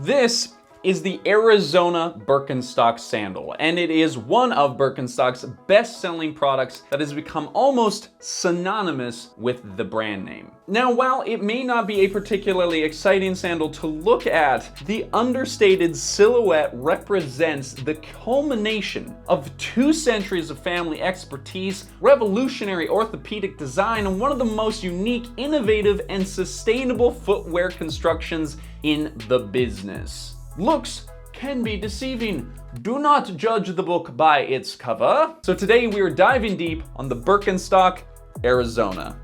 This is the Arizona Birkenstock sandal, and it is one of Birkenstock's best-selling products that has become almost synonymous with the brand name. Now, while it may not be a particularly exciting sandal to look at, the understated silhouette represents the culmination of 2 centuries of family expertise, revolutionary orthopedic design, and one of the most unique, innovative, and sustainable footwear constructions in the business. Looks can be deceiving. Do not judge the book by its cover. So today we are diving deep on the Birkenstock Arizona.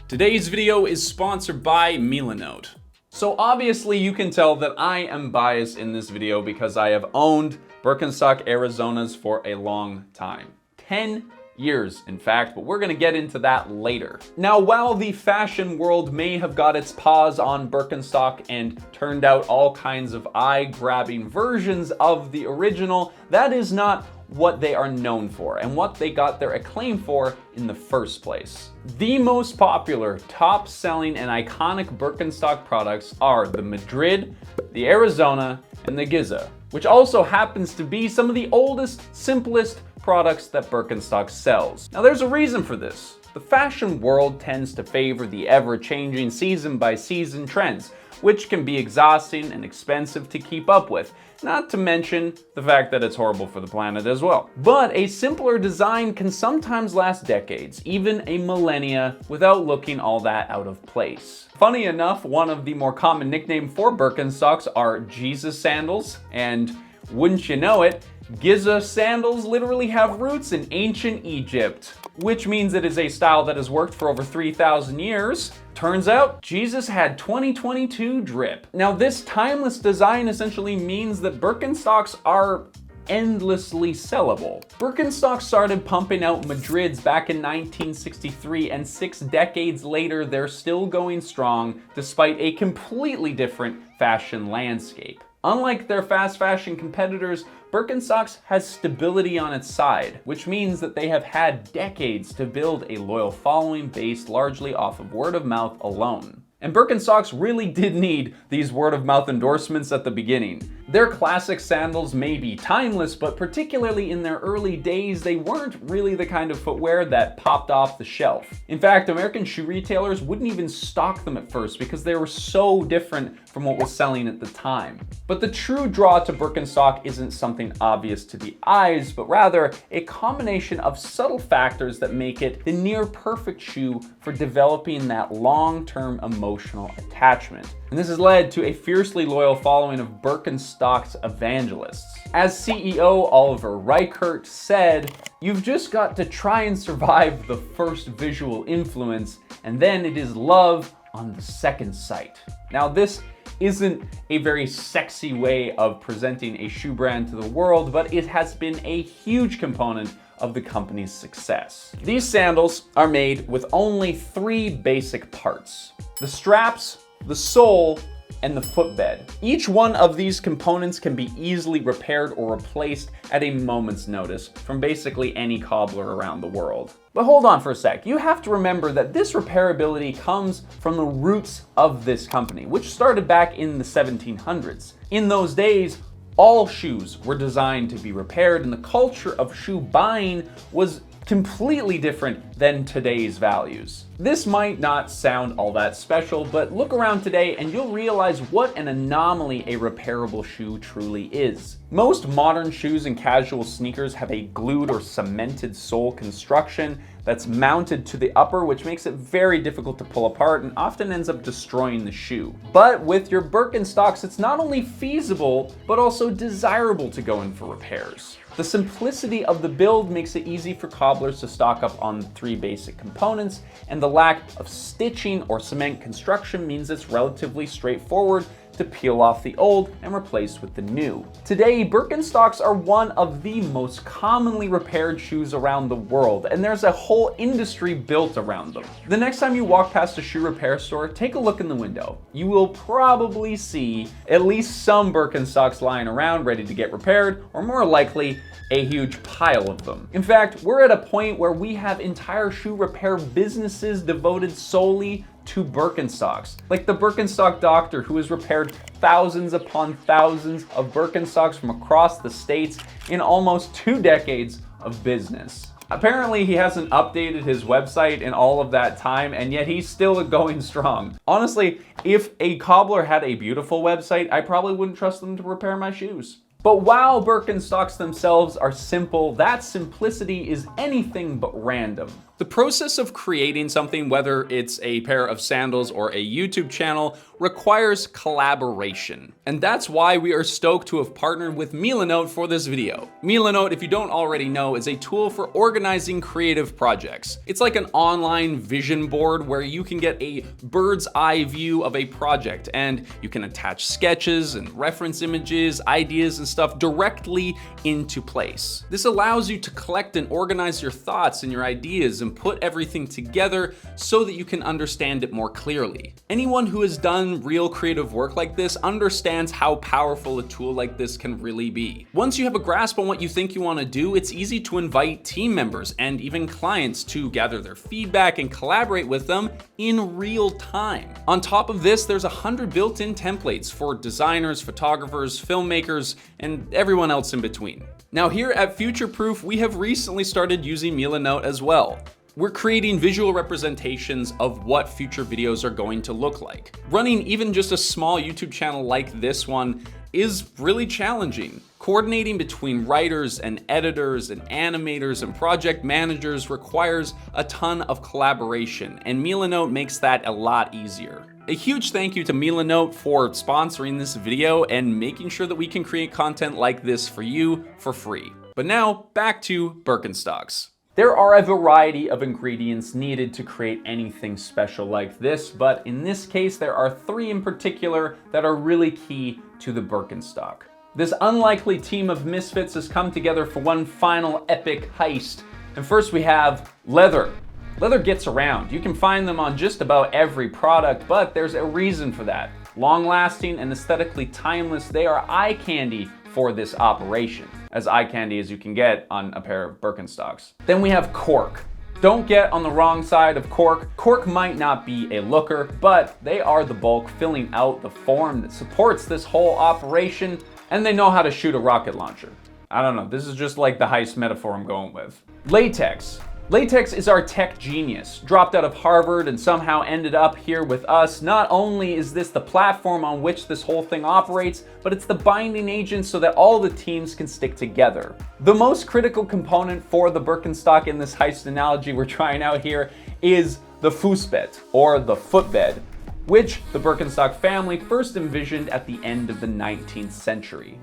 Today's video is sponsored by Milanote. So obviously you can tell that I am biased in this video because I have owned Birkenstock Arizonas for a long time. 10 years, in fact, but we're gonna get into that later. Now, while the fashion world may have got its paws on Birkenstock and turned out all kinds of eye-grabbing versions of the original, that is not what they are known for and what they got their acclaim for in the first place. The most popular, top-selling, and iconic Birkenstock products are the Madrid, the Arizona, and the Giza, which also happens to be some of the oldest, simplest products that Birkenstock sells. Now, there's a reason for this. The fashion world tends to favor the ever-changing season-by-season trends, which can be exhausting and expensive to keep up with, not to mention the fact that it's horrible for the planet as well. But a simpler design can sometimes last decades, even a millennia, without looking all that out of place. Funny enough, one of the more common nicknames for Birkenstocks are Jesus sandals, and wouldn't you know it, Giza sandals literally have roots in ancient Egypt, which means it is a style that has worked for over 3,000 years. Turns out, Jesus had 2022 drip. Now, this timeless design essentially means that Birkenstocks are endlessly sellable. Birkenstock started pumping out Madrids back in 1963, and 6 decades later, they're still going strong despite a completely different fashion landscape. Unlike their fast fashion competitors, Birkenstocks has stability on its side, which means that they have had decades to build a loyal following based largely off of word of mouth alone. And Birkenstocks really did need these word of mouth endorsements at the beginning. Their classic sandals may be timeless, but particularly in their early days, they weren't really the kind of footwear that popped off the shelf. In fact, American shoe retailers wouldn't even stock them at first because they were so different from what was selling at the time. But the true draw to Birkenstock isn't something obvious to the eyes, but rather a combination of subtle factors that make it the near perfect shoe for developing that long-term emotional attachment. And this has led to a fiercely loyal following of Birkenstock's evangelists. As CEO Oliver Reichert said, "You've just got to try and survive the first visual influence, and then it is love on the second sight." Now, this isn't a very sexy way of presenting a shoe brand to the world, but it has been a huge component of the company's success. These sandals are made with only 3 basic parts: the straps, the sole, and the footbed. Each one of these components can be easily repaired or replaced at a moment's notice from basically any cobbler around the world. But hold on for a sec. You have to remember that this repairability comes from the roots of this company, which started back in the 1700s. In those days, all shoes were designed to be repaired, and the culture of shoe buying was completely different than today's values. This might not sound all that special, but look around today and you'll realize what an anomaly a repairable shoe truly is. Most modern shoes and casual sneakers have a glued or cemented sole construction that's mounted to the upper, which makes it very difficult to pull apart and often ends up destroying the shoe. But with your Birkenstocks, it's not only feasible, but also desirable to go in for repairs. The simplicity of the build makes it easy for cobblers to stock up on the 3 basic components, and the lack of stitching or cement construction means it's relatively straightforward to peel off the old and replace with the new. Today, Birkenstocks are one of the most commonly repaired shoes around the world, and there's a whole industry built around them. The next time you walk past a shoe repair store, take a look in the window. You will probably see at least some Birkenstocks lying around ready to get repaired, or more likely, a huge pile of them. In fact, we're at a point where we have entire shoe repair businesses devoted solely to Birkenstocks. Like the Birkenstock doctor who has repaired thousands upon thousands of Birkenstocks from across the states in almost 2 decades of business. Apparently he hasn't updated his website in all of that time, and yet he's still going strong. Honestly, if a cobbler had a beautiful website, I probably wouldn't trust them to repair my shoes. But while Birkenstocks themselves are simple, that simplicity is anything but random. The process of creating something, whether it's a pair of sandals or a YouTube channel, requires collaboration. And that's why we are stoked to have partnered with Milanote for this video. Milanote, if you don't already know, is a tool for organizing creative projects. It's like an online vision board where you can get a bird's eye view of a project, and you can attach sketches and reference images, ideas and stuff directly into place. This allows you to collect and organize your thoughts and your ideas and put everything together so that you can understand it more clearly. Anyone who has done real creative work like this understands how powerful a tool like this can really be. Once you have a grasp on what you think you want to do, it's easy to invite team members and even clients to gather their feedback and collaborate with them in real time. On top of this, there's 100 built-in templates for designers, photographers, filmmakers, and everyone else in between. Now here at Future Proof, we have recently started using Milanote as well. We're creating visual representations of what future videos are going to look like. Running even just a small YouTube channel like this one is really challenging. Coordinating between writers and editors and animators and project managers requires a ton of collaboration, and Milanote makes that a lot easier. A huge thank you to Milanote for sponsoring this video and making sure that we can create content like this for you for free. But now, back to Birkenstocks. There are a variety of ingredients needed to create anything special like this, but in this case, there are 3 in particular that are really key to the Birkenstock. This unlikely team of misfits has come together for one final epic heist. And first we have leather. Leather gets around. You can find them on just about every product, but there's a reason for that. Long-lasting and aesthetically timeless, they are eye candy for this operation. As eye candy as you can get on a pair of Birkenstocks. Then we have cork. Don't get on the wrong side of cork. Cork might not be a looker, but they are the bulk filling out the form that supports this whole operation, and they know how to shoot a rocket launcher. I don't know, this is just like the heist metaphor I'm going with. Latex. Latex is our tech genius, dropped out of Harvard and somehow ended up here with us. Not only is this the platform on which this whole thing operates, but it's the binding agent so that all the teams can stick together. The most critical component for the Birkenstock in this heist analogy we're trying out here is the Fußbett, or the footbed, which the Birkenstock family first envisioned at the end of the 19th century.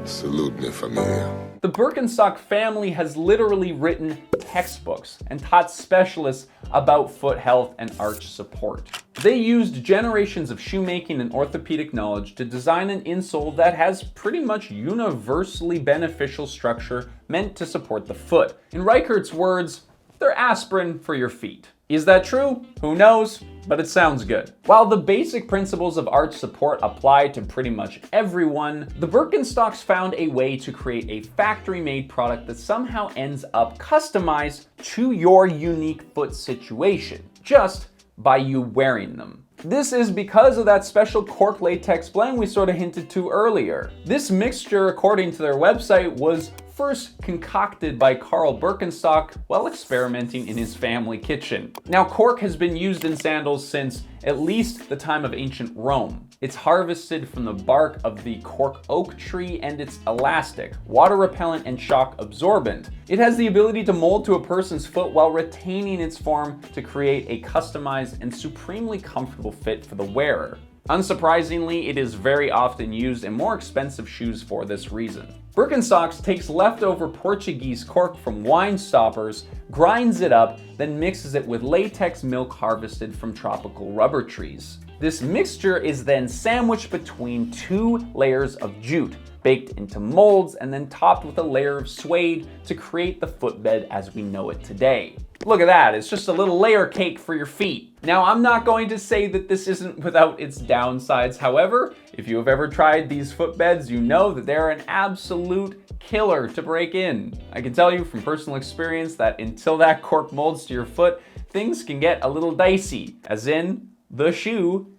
Salute, mi familia. The Birkenstock family has literally written textbooks and taught specialists about foot health and arch support. They used generations of shoemaking and orthopedic knowledge to design an insole that has pretty much universally beneficial structure meant to support the foot. In Reichert's words, they're aspirin for your feet. Is that true? Who knows? But it sounds good. While the basic principles of arch support apply to pretty much everyone, the Birkenstocks found a way to create a factory-made product that somehow ends up customized to your unique foot situation, just by you wearing them. This is because of that special cork latex blend we sort of hinted to earlier. This mixture, according to their website, was first concocted by Carl Birkenstock while experimenting in his family kitchen. Now, cork has been used in sandals since at least the time of ancient Rome. It's harvested from the bark of the cork oak tree, and it's elastic, water repellent, and shock absorbent. It has the ability to mold to a person's foot while retaining its form to create a customized and supremely comfortable fit for the wearer. Unsurprisingly, it is very often used in more expensive shoes for this reason. Birkenstocks takes leftover Portuguese cork from wine stoppers, grinds it up, then mixes it with latex milk harvested from tropical rubber trees. This mixture is then sandwiched between 2 layers of jute, baked into molds, and then topped with a layer of suede to create the footbed as we know it today. Look at that, it's just a little layer cake for your feet. Now, I'm not going to say that this isn't without its downsides. However, if you have ever tried these footbeds, you know that they're an absolute killer to break in. I can tell you from personal experience that until that cork molds to your foot, things can get a little dicey, as in the shoe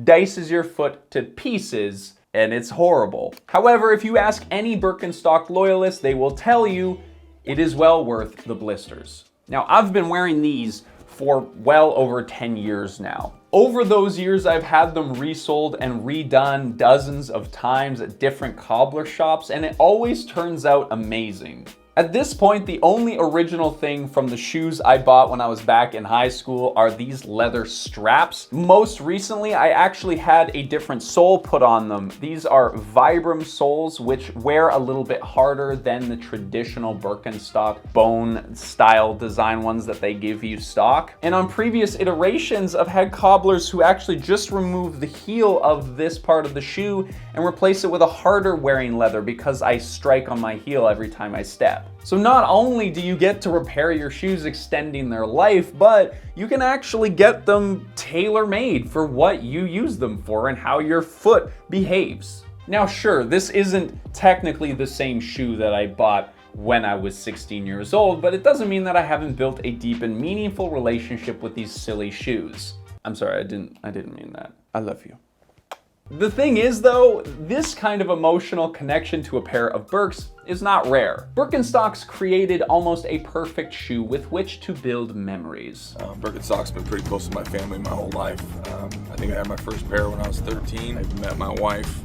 dices your foot to pieces, and it's horrible. However, if you ask any Birkenstock loyalist, they will tell you it is well worth the blisters. Now, I've been wearing these for well over 10 years now. Over those years, I've had them resold and redone dozens of times at different cobbler shops, and it always turns out amazing. At this point, the only original thing from the shoes I bought when I was back in high school are these leather straps. Most recently, I actually had a different sole put on them. These are Vibram soles, which wear a little bit harder than the traditional Birkenstock bone style design ones that they give you stock. And on previous iterations, I've had cobblers who actually just remove the heel of this part of the shoe and replace it with a harder wearing leather because I strike on my heel every time I step. So not only do you get to repair your shoes, extending their life, but you can actually get them tailor-made for what you use them for and how your foot behaves. Now sure, this isn't technically the same shoe that I bought when I was 16 years old, but it doesn't mean that I haven't built a deep and meaningful relationship with these silly shoes. I'm sorry, I didn't mean that. I love you. The thing is though, this kind of emotional connection to a pair of Birks is not rare. Birkenstocks created almost a perfect shoe with which to build memories. Birkenstocks have been pretty close to my family my whole life. I think I had my first pair when I was 13. I met my wife.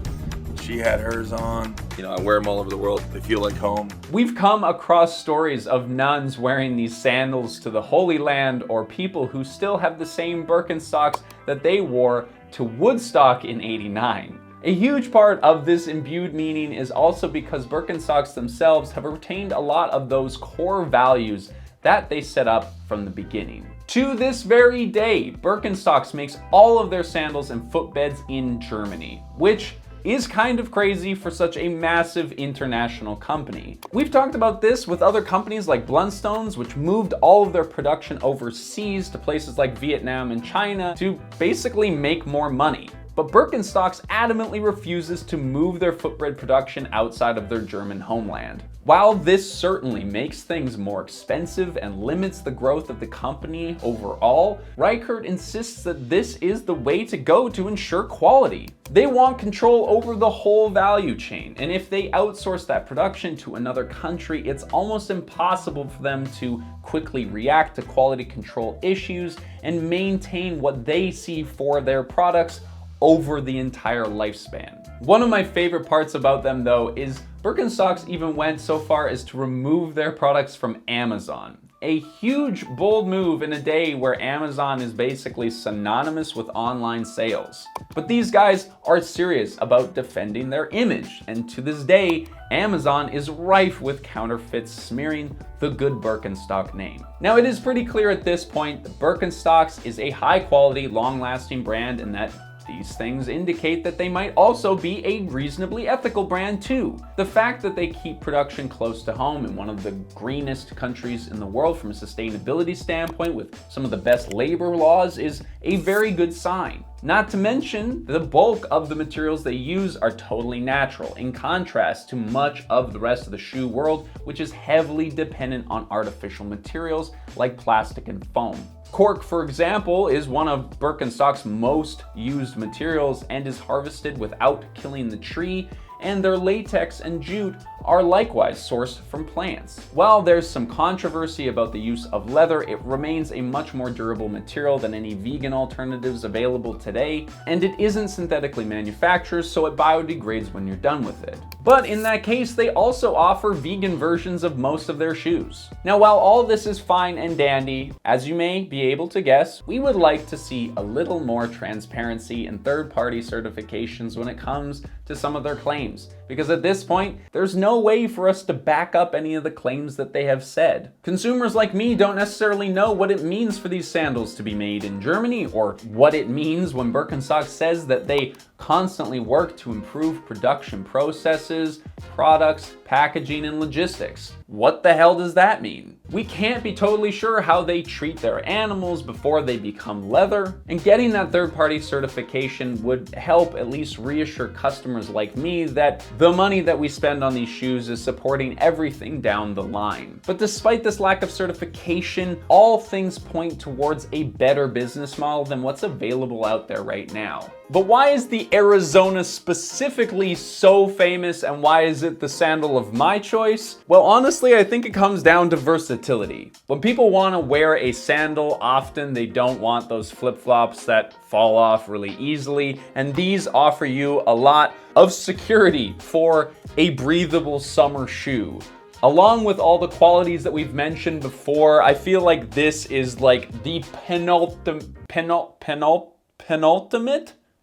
She had hers on. You know, I wear them all over the world. They feel like home. We've come across stories of nuns wearing these sandals to the Holy Land, or people who still have the same Birkenstocks that they wore to Woodstock in '89. A huge part of this imbued meaning is also because Birkenstocks themselves have retained a lot of those core values that they set up from the beginning. To this very day, Birkenstocks makes all of their sandals and footbeds in Germany, which is kind of crazy for such a massive international company. We've talked about this with other companies like Blundstones, which moved all of their production overseas to places like Vietnam and China to basically make more money. But Birkenstocks adamantly refuses to move their footbed production outside of their German homeland. While this certainly makes things more expensive and limits the growth of the company overall, Reichert insists that this is the way to go to ensure quality. They want control over the whole value chain, and if they outsource that production to another country, it's almost impossible for them to quickly react to quality control issues and maintain what they see for their products over the entire lifespan. One of my favorite parts about them though is Birkenstocks even went so far as to remove their products from Amazon. A huge, bold move in a day where Amazon is basically synonymous with online sales. But these guys are serious about defending their image, and to this day, Amazon is rife with counterfeits smearing the good Birkenstock name. Now, it is pretty clear at this point that Birkenstocks is a high-quality, long-lasting brand, and that these things indicate that they might also be a reasonably ethical brand too. The fact that they keep production close to home in one of the greenest countries in the world from a sustainability standpoint with some of the best labor laws is a very good sign. Not to mention, the bulk of the materials they use are totally natural, in contrast to much of the rest of the shoe world, which is heavily dependent on artificial materials like plastic and foam. Cork, for example, is one of Birkenstock's most used materials and is harvested without killing the tree, and their latex and jute are likewise sourced from plants. While there's some controversy about the use of leather, it remains a much more durable material than any vegan alternatives available today, and it isn't synthetically manufactured, so it biodegrades when you're done with it. But in that case, they also offer vegan versions of most of their shoes. Now, while all this is fine and dandy, as you may be able to guess, we would like to see a little more transparency and third-party certifications when it comes to some of their claims. claims, because at this point, there's no way for us to back up any of the claims that they have said. Consumers like me don't necessarily know what it means for these sandals to be made in Germany, or what it means when Birkenstock says that they constantly work to improve production processes, products, packaging, and logistics. What the hell does that mean? We can't be totally sure how they treat their animals before they become leather, and getting that third-party certification would help at least reassure customers like me that the money that we spend on these shoes is supporting everything down the line. But despite this lack of certification, all things point towards a better business model than what's available out there right now. But why is the Arizona specifically so famous, and why is it the sandal of my choice? Well, honestly, I think it comes down to versatility. When people want to wear a sandal, often they don't want those flip-flops that fall off really easily, and these offer you a lot of security for a breathable summer shoe. Along with all the qualities that we've mentioned before, I feel like this is like the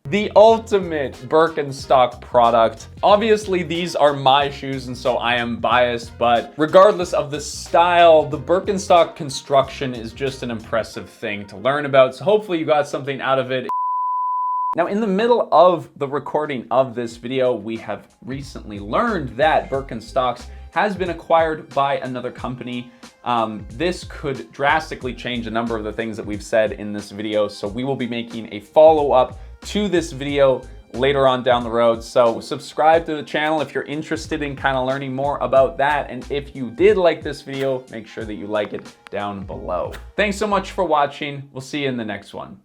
the ultimate Birkenstock product. Obviously, these are my shoes, and so I am biased, but regardless of the style, the Birkenstock construction is just an impressive thing to learn about, so hopefully you got something out of it. Now, in the middle of the recording of this video, we have recently learned that Birkenstocks has been acquired by another company. This could drastically change a number of the things that we've said in this video, so we will be making a follow-up to this video later on down the road. So subscribe to the channel if you're interested in kind of learning more about that. And if you did like this video, make sure that you like it down below. Thanks so much for watching. We'll see you in the next one.